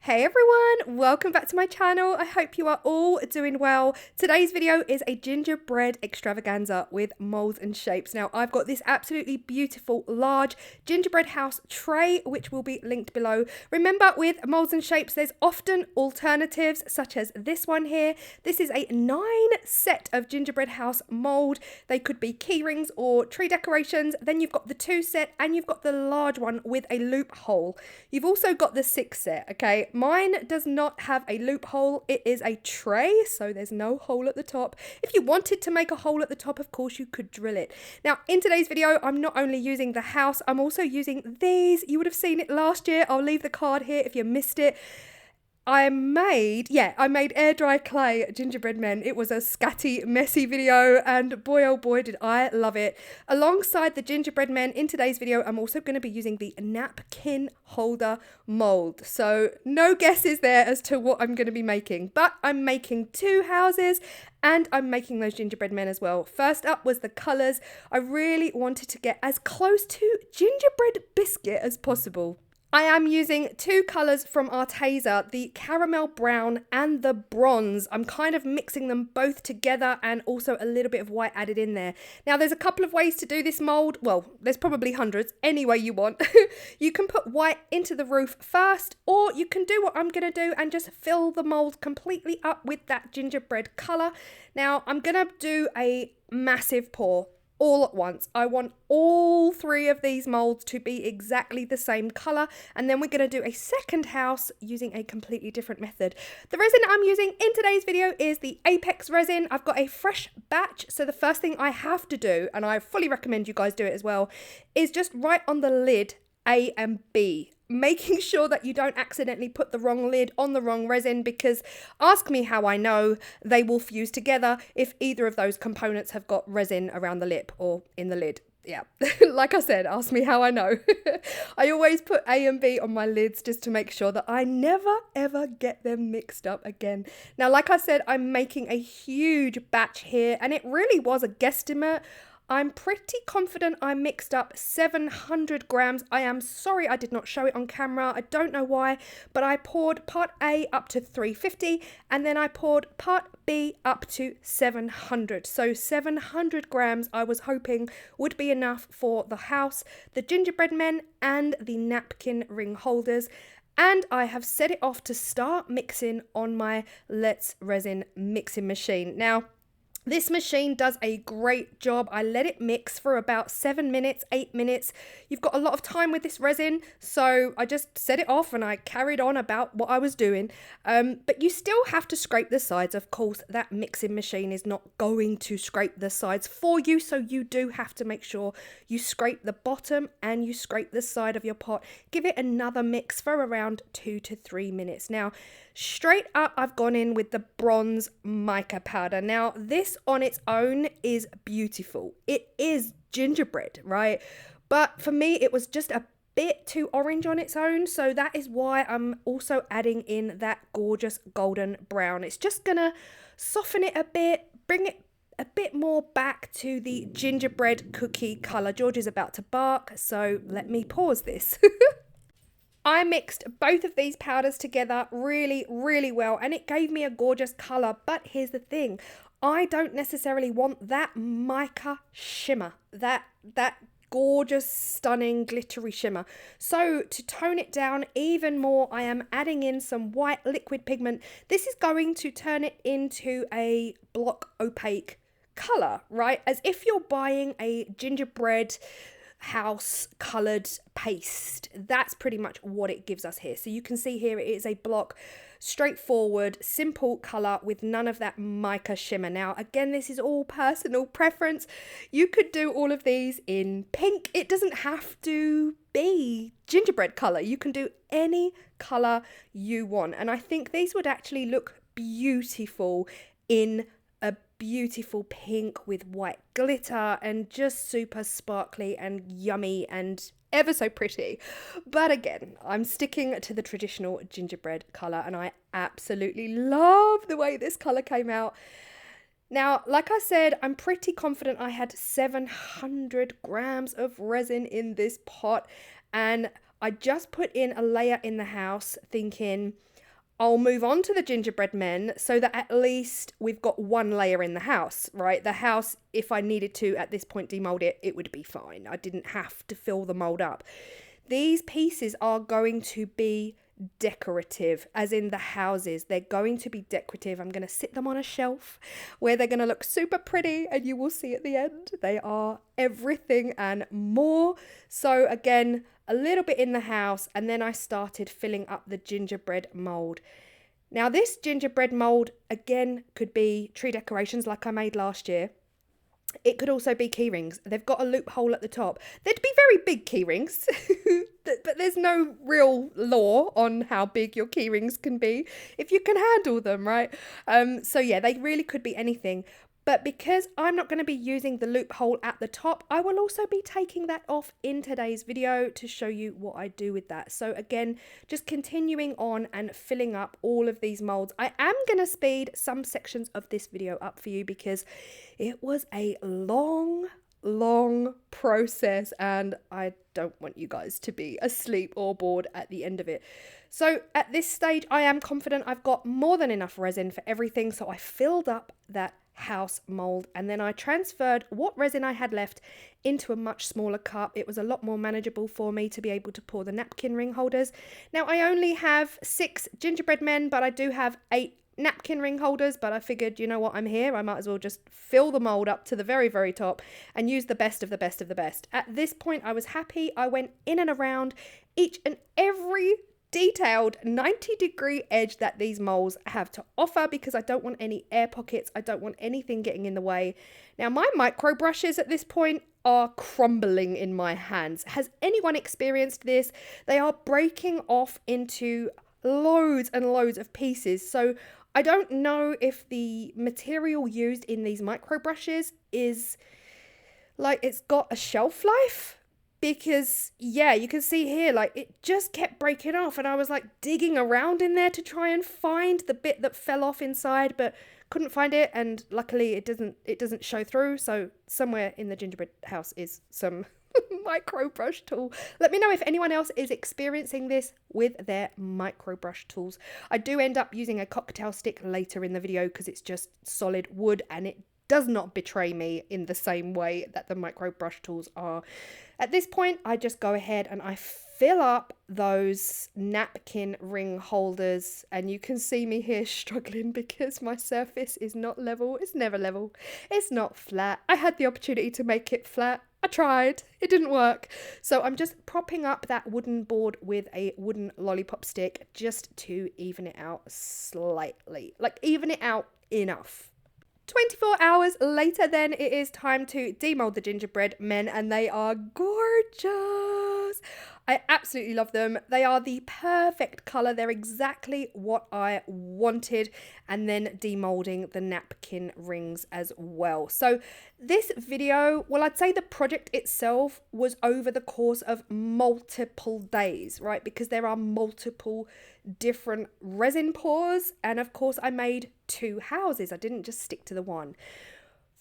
Hey everyone, welcome back to my channel. I hope you are all doing well. Today's video is a gingerbread extravaganza with molds and shapes. Now I've got this absolutely beautiful large gingerbread house tray which will be linked below. Remember, with molds and shapes there's often alternatives such as this one here. This is a 9 set of gingerbread house mold. They could be key rings or tree decorations. Then you've got the 2 set and you've got the large one with a loophole. You've also got the 6 set, okay? Mine does not have a loophole. It is a tray, so there's no hole at the top. If you wanted to make a hole at the top, of course, you could drill it. Now, in today's video, I'm not only using the house, I'm also using these. You would have seen it last year. I'll leave the card here if you missed it. I made air dry clay gingerbread men. It was a scatty, messy video, and boy oh boy did I love it. Alongside the gingerbread men in today's video, I'm also going to be using the napkin holder mold. So no guesses there as to what I'm going to be making, but I'm making 2 houses and I'm making those gingerbread men as well. First up was the colours. I really wanted to get as close to gingerbread biscuit as possible. I am using 2 colours from Arteza, the caramel brown and the bronze. I'm kind of mixing them both together and also a little bit of white added in there. Now there's a couple of ways to do this mould. Well, there's probably hundreds, any way you want. You can put white into the roof first, or you can do what I'm going to do and just fill the mould completely up with that gingerbread colour. Now I'm going to do a massive pour all at once. I want all 3 of these molds to be exactly the same colour, and then we're going to do a second house using a completely different method. The resin I'm using in today's video is the Apex resin. I've got a fresh batch, so the first thing I have to do, and I fully recommend you guys do it as well, is just write on the lid A and B, making sure that you don't accidentally put the wrong lid on the wrong resin, because ask me how I know, they will fuse together if either of those components have got resin around the lip or in the lid. Yeah, like I said, ask me how I know. I always put A and B on my lids just to make sure that I never ever get them mixed up again. Now, like I said, I'm making a huge batch here and it really was a guesstimate. I'm pretty confident I mixed up 700 grams. I am sorry I did not show it on camera. I don't know why, but I poured part A up to 350 and then I poured part B up to 700. So 700 grams I was hoping would be enough for the house, the gingerbread men and the napkin ring holders. And I have set it off to start mixing on my Let's Resin mixing machine. Now, this machine does a great job. I let it mix for about 7 minutes, 8 minutes. You've got a lot of time with this resin, so I just set it off and I carried on about what I was doing. But you still have to scrape the sides. Of course, that mixing machine is not going to scrape the sides for you, so you do have to make sure you scrape the bottom and you scrape the side of your pot. Give it another mix for around 2 to 3 minutes. Now, straight up, I've gone in with the bronze mica powder. Now, this on its own is beautiful. It is gingerbread, right? But for me, it was just a bit too orange on its own. So that is why I'm also adding in that gorgeous golden brown. It's just gonna soften it a bit, bring it a bit more back to the gingerbread cookie color. George is about to bark, so let me pause this. I mixed both of these powders together really, really well and it gave me a gorgeous colour. But here's the thing, I don't necessarily want that mica shimmer, that gorgeous, stunning, glittery shimmer. So to tone it down even more, I am adding in some white liquid pigment. This is going to turn it into a block opaque colour, right? As if you're buying a gingerbread house coloured paste. That's pretty much what it gives us here. So you can see here it is a block, straightforward, simple colour with none of that mica shimmer. Now again, this is all personal preference. You could do all of these in pink. It doesn't have to be gingerbread colour. You can do any colour you want. And I think these would actually look beautiful in a beautiful pink with white glitter and just super sparkly and yummy and ever so pretty. But again, I'm sticking to the traditional gingerbread colour and I absolutely love the way this colour came out. Now, like I said, I'm pretty confident I had 700 grams of resin in this pot and I just put in a layer in the house thinking I'll move on to the gingerbread men so that at least we've got one layer in the house, right? The house, if I needed to at this point demold it, it would be fine. I didn't have to fill the mold up. These pieces are going to be decorative, as in the houses. They're going to be decorative. I'm going to sit them on a shelf where they're going to look super pretty, and you will see at the end they are everything and more. So again, a little bit in the house, and then I started filling up the gingerbread mold. Now this gingerbread mold again could be tree decorations like I made last year. It could also be key rings. They've got a loophole at the top. They'd be very big key rings, but there's no real law on how big your key rings can be if you can handle them, right? So yeah, they really could be anything. But because I'm not going to be using the loophole at the top, I will also be taking that off in today's video to show you what I do with that. So again, just continuing on and filling up all of these molds. I am going to speed some sections of this video up for you because it was a long process and I don't want you guys to be asleep or bored at the end of it. So at this stage, I am confident I've got more than enough resin for everything. So I filled up that house mold and then I transferred what resin I had left into a much smaller cup. It was a lot more manageable for me to be able to pour the napkin ring holders. Now I only have 6 gingerbread men, but I do have 8 napkin ring holders, but I figured, you know what, I'm here, I might as well just fill the mold up to the very top and use the best of the best of the best. At this point I was happy. I went in and around each and every detailed 90-degree edge that these molds have to offer because I don't want any air pockets. I don't want anything getting in the way. Now my micro brushes at this point are crumbling in my hands. Has anyone experienced this? They are breaking off into loads and loads of pieces. So I don't know if the material used in these micro brushes is like it's got a shelf life. Because, yeah, you can see here, like, it just kept breaking off. And I was, like, digging around in there to try and find the bit that fell off inside, but couldn't find it. And luckily, it doesn't show through. So somewhere in the gingerbread house is some micro brush tool. Let me know if anyone else is experiencing this with their micro brush tools. I do end up using a cocktail stick later in the video because it's just solid wood and it does not betray me in the same way that the micro brush tools are. At this point, I just go ahead and I fill up those napkin ring holders, and you can see me here struggling because my surface is not level. It's never level. It's not flat. I had the opportunity to make it flat. I tried. It didn't work. So I'm just propping up that wooden board with a wooden lollipop stick just to even it out slightly. Like, even it out enough. 24 hours later then, it is time to demold the gingerbread men, and they are gorgeous. I absolutely love them. They are the perfect colour. They're exactly what I wanted. And then demolding the napkin rings as well. So this video, well, I'd say the project itself was over the course of multiple days, right? Because there are multiple different resin pours. And of course, I made 2 houses. I didn't just stick to the one.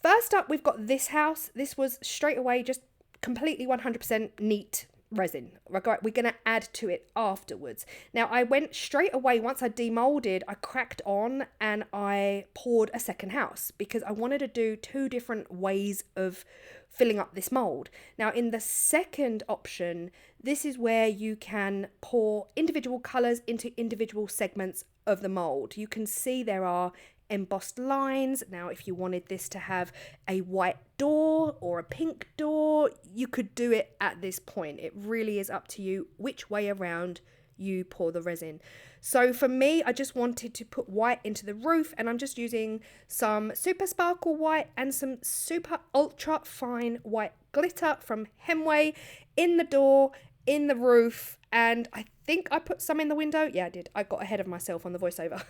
First up, we've got this house. This was straight away just completely 100% neat resin. We're going to add to it afterwards. Now I went straight away, once I demolded, I cracked on and I poured a second house because I wanted to do 2 different ways of filling up this mold. Now in the second option, this is where you can pour individual colors into individual segments of the mold. You can see there are embossed lines. Now if you wanted this to have a white door or a pink door, you could do it at this point. It really is up to you which way around you pour the resin. So for me, I just wanted to put white into the roof, and I'm just using some super sparkle white and some super ultra fine white glitter from Hemway in the door, in the roof, and I think I put some in the window. Yeah, I did. I got ahead of myself on the voiceover.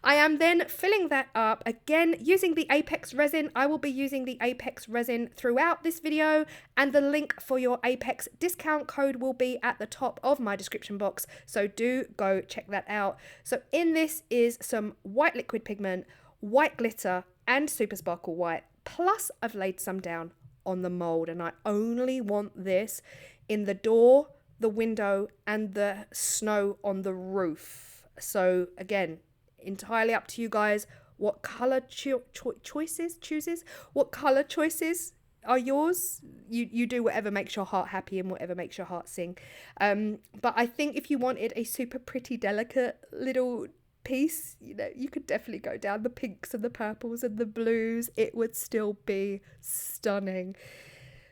I am then filling that up again using the Apex resin. I will be using the Apex resin throughout this video, and the link for your Apex discount code will be at the top of my description box, so do go check that out. So in this is some white liquid pigment, white glitter, and super sparkle white, plus I've laid some down on the mold, and I only want this in the door, the window, and the snow on the roof. So again, entirely up to you guys what color chooses. What color choices are yours. You do whatever makes your heart happy and whatever makes your heart sing. But I think if you wanted a super pretty, delicate little piece, you know, you could definitely go down the pinks and the purples and the blues. It would still be stunning.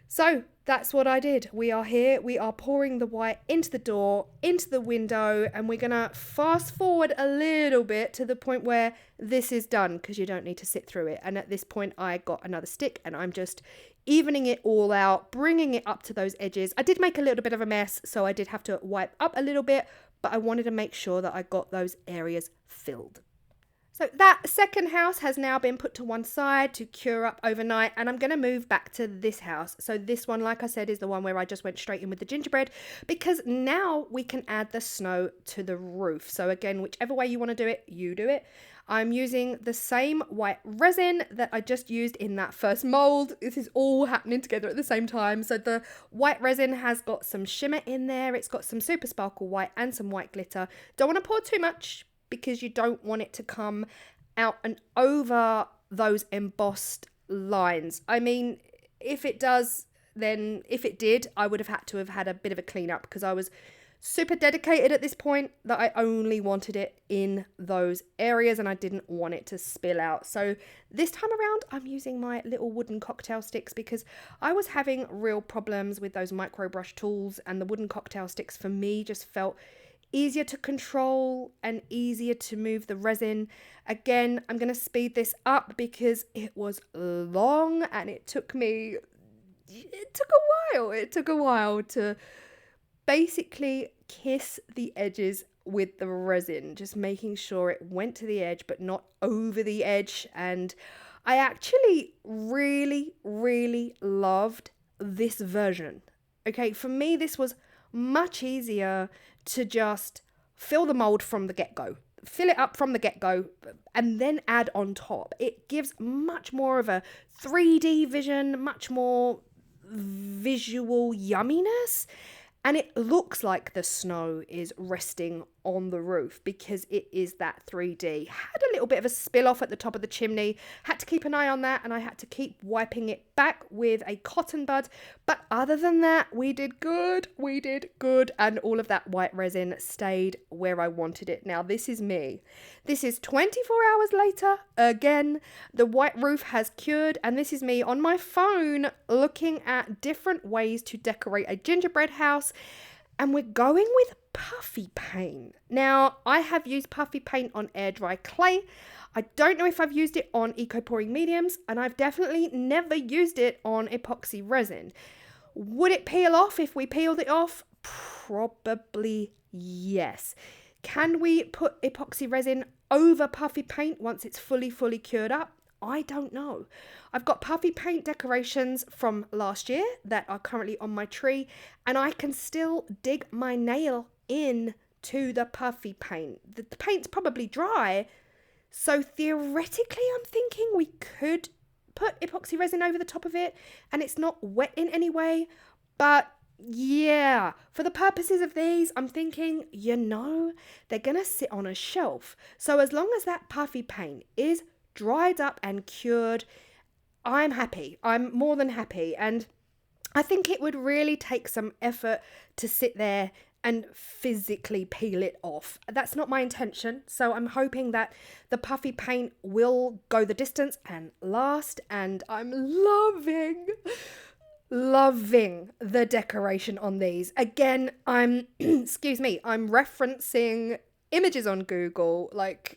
So that's what I did. We are here. We are pouring the white into the door, into the window, and we're going to fast forward a little bit to the point where this is done, because you don't need to sit through it. And at this point, I got another stick and I'm just evening it all out, bringing it up to those edges. I did make a little bit of a mess, so I did have to wipe up a little bit, but I wanted to make sure that I got those areas filled. So that second house has now been put to one side to cure up overnight, and I'm going to move back to this house. So this one, like I said, is the one where I just went straight in with the gingerbread, because now we can add the snow to the roof. So again, whichever way you want to do it, you do it. I'm using the same white resin that I just used in that first mold. This is all happening together at the same time. So the white resin has got some shimmer in there. It's got some super sparkle white and some white glitter. Don't want to pour too much, because you don't want it to come out and over those embossed lines. I mean, if it does, then if it did, I would have had a bit of a clean up, because I was super dedicated at this point that I only wanted it in those areas and I didn't want it to spill out. So this time around, I'm using my little wooden cocktail sticks, because I was having real problems with those micro brush tools, and the wooden cocktail sticks for me just felt easier to control and easier to move the resin. Again, I'm going to speed this up because it was long and it took a while to basically kiss the edges with the resin, just making sure it went to the edge but not over the edge. And I actually really, really loved this version. Okay, for me, this was much easier to just fill the mold from the get-go. Fill it up from the get-go and then add on top. It gives much more of a 3D vision, much more visual yumminess. And it looks like the snow is resting on the roof because it is that 3D. Had a little bit of a spill off at the top of the chimney. Had to keep an eye on that, and I had to keep wiping it back with a cotton bud. But other than that, we did good. We did good. And all of that white resin stayed where I wanted it. Now, this is me. This is 24 hours later. Again, the white roof has cured, and this is me on my phone looking at different ways to decorate a gingerbread house. And we're going with puffy paint. Now, I have used puffy paint on air dry clay. I don't know if I've used it on eco pouring mediums, and I've definitely never used it on epoxy resin. Would it peel off if we peeled it off? Probably yes. Can we put epoxy resin over puffy paint once it's fully cured up? I don't know. I've got puffy paint decorations from last year that are currently on my tree, and I can still dig my nail in to the puffy paint. The paint's probably dry, so theoretically I'm thinking we could put epoxy resin over the top of it and it's not wet in any way. But yeah, for the purposes of these, I'm thinking, they're gonna sit on a shelf. So as long as that puffy paint is dried up and cured, I'm happy. I'm more than happy. And I think it would really take some effort to sit there and physically peel it off. That's not my intention. So I'm hoping that the puffy paint will go the distance and last. And I'm loving the decoration on these. Again, I'm I'm referencing images on Google,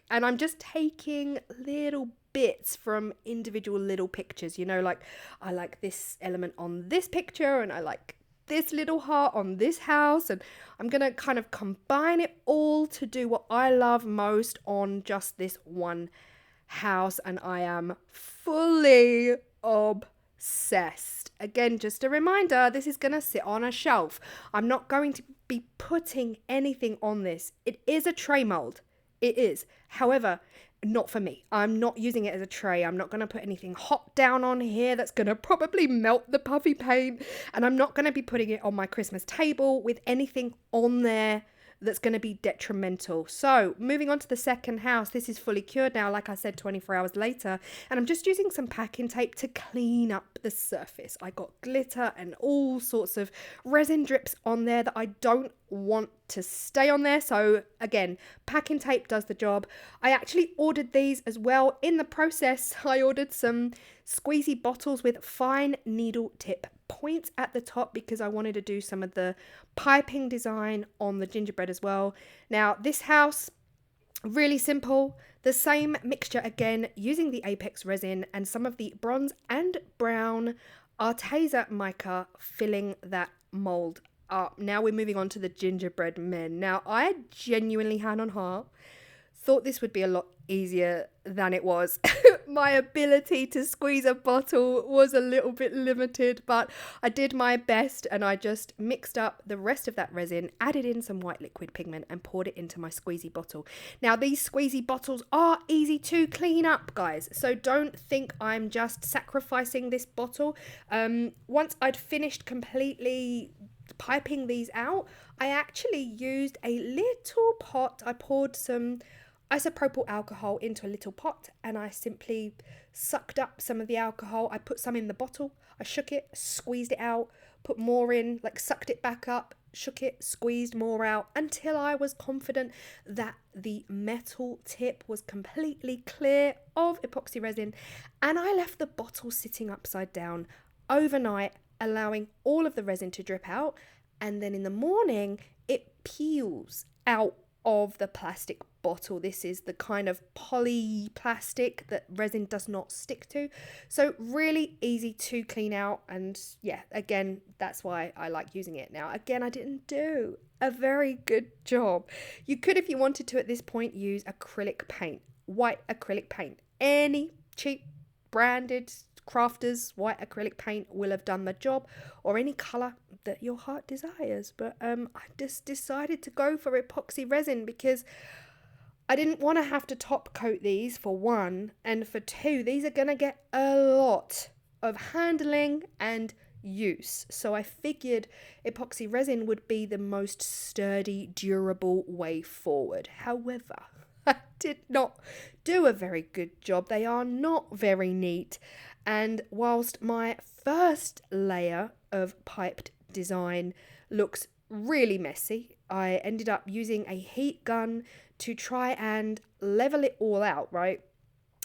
and I'm just taking little bits from individual little pictures, like I like this element on this picture and I like this little heart on this house, and I'm gonna kind of combine it all to do what I love most on just this one house, and I am fully obsessed. Again, just a reminder, this is gonna sit on a shelf. I'm not going to be putting anything on this. It is a tray mold. It is. However, not for me. I'm not using it as a tray. I'm not going to put anything hot down on here that's going to probably melt the puffy paint. And I'm not going to be putting it on my Christmas table with anything on there that's going to be detrimental. So moving on to the second house, this is fully cured now, like I said, 24 hours later, and I'm just using some packing tape to clean up the surface. I got glitter and all sorts of resin drips on there that I don't want to stay on there. So again, packing tape does the job. I actually ordered these as well. In the process, I ordered some squeezy bottles with fine needle tip points at the top because I wanted to do some of the piping design on the gingerbread as well. Now this house, really simple, the same mixture again, using the Apex resin and some of the bronze and brown Arteza mica, filling that mold up. Now we're moving on to the gingerbread men. Now I genuinely, hand on heart, thought this would be a lot easier than it was. My ability to squeeze a bottle was a little bit limited, but I did my best, and I just mixed up the rest of that resin, added in some white liquid pigment and poured it into my squeezy bottle. Now these squeezy bottles are easy to clean up, guys, so don't think I'm just sacrificing this bottle. Once I'd finished completely piping these out, I actually used a little pot. I poured some isopropyl alcohol into a little pot and I simply sucked up some of the alcohol. I put some in the bottle, I shook it, squeezed it out, put more in, like sucked it back up, shook it, squeezed more out until I was confident that the metal tip was completely clear of epoxy resin, and I left the bottle sitting upside down overnight, allowing all of the resin to drip out, and then in the morning it peels out of the plastic bottle. This is the kind of poly plastic that resin does not stick to, so really easy to clean out. And yeah, again, that's why I like using it. Now again, I didn't do a very good job. You could, if you wanted to at this point, use acrylic paint, white acrylic paint. Any cheap branded crafters white acrylic paint will have done the job, or any color that your heart desires. But I just decided to go for epoxy resin because I didn't want to have to top coat these, for one, and for two, these are gonna get a lot of handling and use. So I figured epoxy resin would be the most sturdy, durable way forward. However, I did not do a very good job. They are not very neat. And whilst my first layer of piped design looks really messy, I ended up using a heat gun to try and level it all out, right?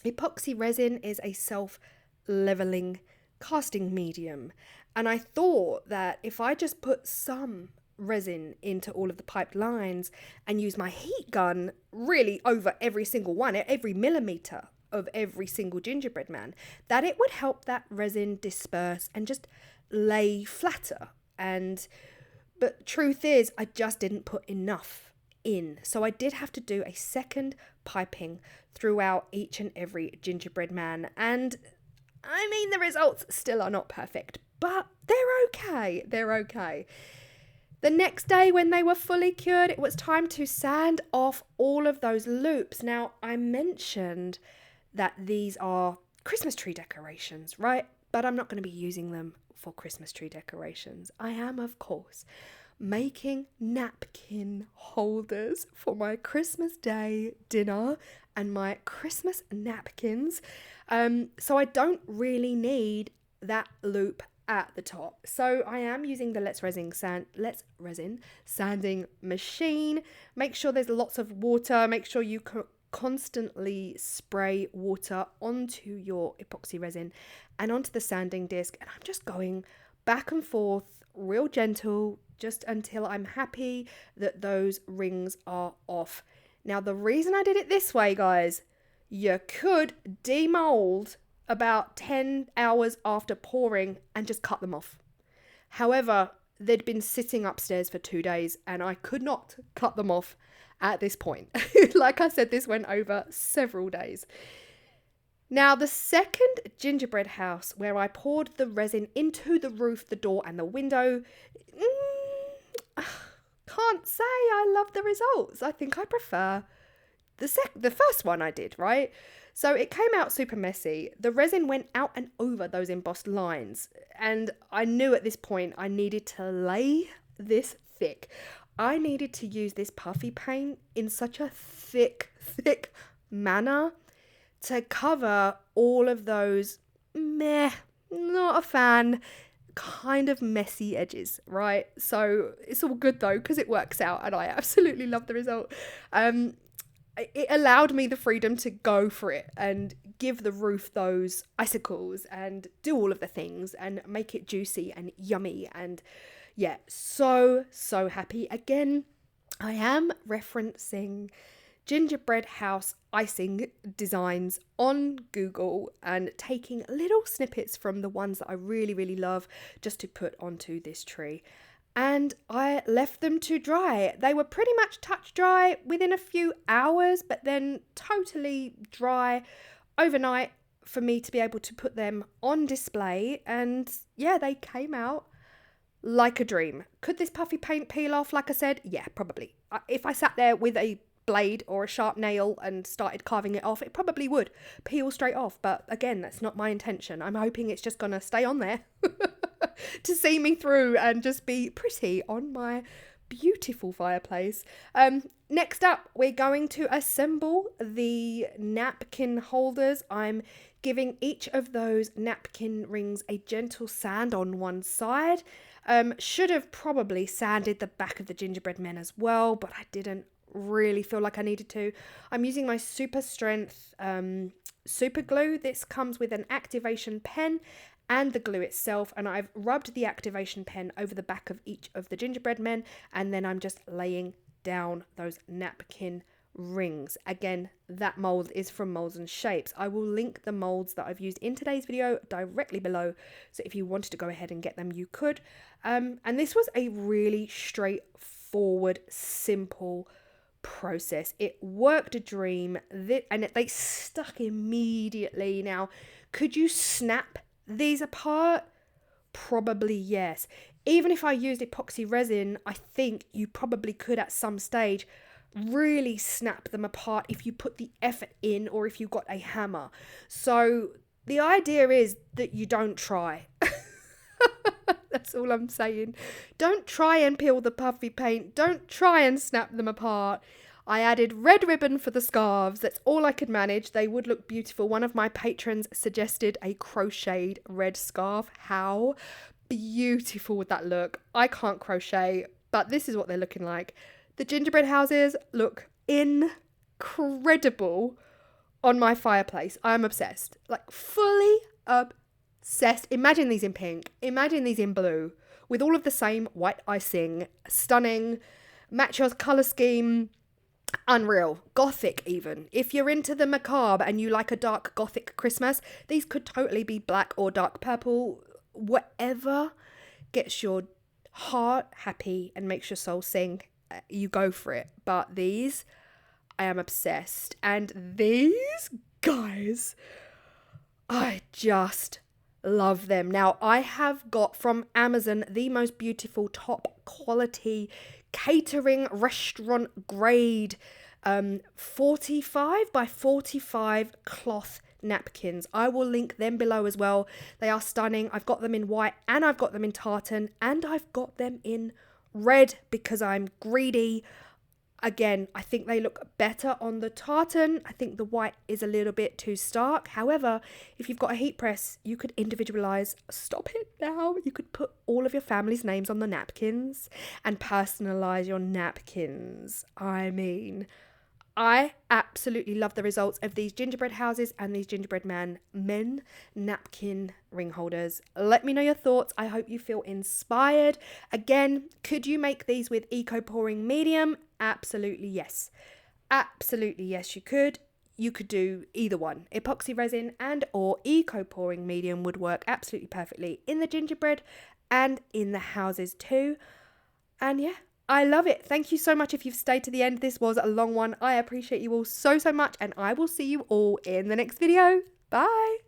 Epoxy resin is a self-leveling casting medium. And I thought that if I just put some resin into all of the piped lines and use my heat gun really over every single one, every millimeter of every single gingerbread man, that it would help that resin disperse and just lay flatter. But truth is, I just didn't put enough in. So I did have to do a second piping throughout each and every gingerbread man. And I mean, the results still are not perfect, but they're okay. They're okay. The next day, when they were fully cured, it was time to sand off all of those loops. Now, I mentioned that these are Christmas tree decorations, right? But I'm not going to be using them for Christmas tree decorations. I am, of course, making napkin holders for my Christmas Day dinner and my Christmas napkins. So I don't really need that loop at the top. So I am using the Let's Resin sanding machine. Make sure there's lots of water. Make sure you constantly spray water onto your epoxy resin and onto the sanding disc, and I'm just going back and forth real gentle just until I'm happy that those rings are off. Now the reason I did it this way, guys, you could demold about 10 hours after pouring and just cut them off. However, they'd been sitting upstairs for 2 days and I could not cut them off at this point. Like I said, this went over several days. Now, the second gingerbread house where I poured the resin into the roof, the door and the window, can't say I love the results. I think I prefer the first one I did, right? So it came out super messy. The resin went out and over those embossed lines. And I knew at this point I needed to lay this thick. I needed to use this puffy paint in such a thick manner to cover all of those not a fan, kind of messy edges, right? So it's all good though, because it works out and I absolutely love the result. It allowed me the freedom to go for it and give the roof those icicles and do all of the things and make it juicy and yummy. And yeah, so happy. Again, I am referencing gingerbread house icing designs on Google and taking little snippets from the ones that I really love just to put onto this tree. And I left them to dry. They were pretty much touch dry within a few hours, but then totally dry overnight for me to be able to put them on display. And yeah, they came out like a dream. Could this puffy paint peel off? Like I said, yeah, probably. If I sat there with a blade or a sharp nail and started carving it off, it probably would peel straight off. But again, that's not my intention. I'm hoping it's just gonna stay on there to see me through and just be pretty on my beautiful fireplace. Next up, we're going to assemble the napkin holders. I'm giving each of those napkin rings a gentle sand on one side. Should have probably sanded the back of the gingerbread men as well, but I didn't really feel like I needed to. I'm using my super strength super glue. This comes with an activation pen and the glue itself, and I've rubbed the activation pen over the back of each of the gingerbread men, and then I'm just laying down those napkin rings. Again, that mold is from Molds and Shapes. I will link the molds that I've used in today's video directly below, so if you wanted to go ahead and get them, you could. And this was a really straightforward, simple process. It worked a dream, and they stuck immediately. Now, could you snap these apart? Probably yes. Even if I used epoxy resin, I think you probably could at some stage really snap them apart if you put the effort in or if you got a hammer. So the idea is that you don't try. That's all I'm saying. Don't try and peel the puffy paint. Don't try and snap them apart. I added red ribbon for the scarves. That's all I could manage. They would look beautiful. One of my patrons suggested a crocheted red scarf. How beautiful would that look? I can't crochet, but this is what they're looking like. The gingerbread houses look incredible on my fireplace. I'm obsessed. Like, fully obsessed. Imagine these in pink. Imagine these in blue. With all of the same white icing. Stunning. Match your colour scheme. Unreal. Gothic even. If you're into the macabre and you like a dark gothic Christmas, these could totally be black or dark purple. Whatever gets your heart happy and makes your soul sing, you go for it. But these, I am obsessed. And these guys, I just love them. Now, I have got from Amazon the most beautiful top quality catering restaurant grade 45 by 45 cloth napkins. I will link them below as well. They are stunning. I've got them in white and I've got them in tartan and I've got them in red because I'm greedy. Again, I think they look better on the tartan. I think the white is a little bit too stark. However, if you've got a heat press, you could individualize. Stop it now. You could put all of your family's names on the napkins and personalize your napkins. I mean, I absolutely love the results of these gingerbread houses and these gingerbread men napkin ring holders. Let me know your thoughts. I hope you feel inspired. Again, could you make these with eco pouring medium? Absolutely yes. Absolutely yes, you could. You could do either one. Epoxy resin and or eco pouring medium would work absolutely perfectly in the gingerbread and in the houses too. And yeah, I love it. Thank you so much if you've stayed to the end. This was a long one. I appreciate you all so much, and I will see you all in the next video. Bye.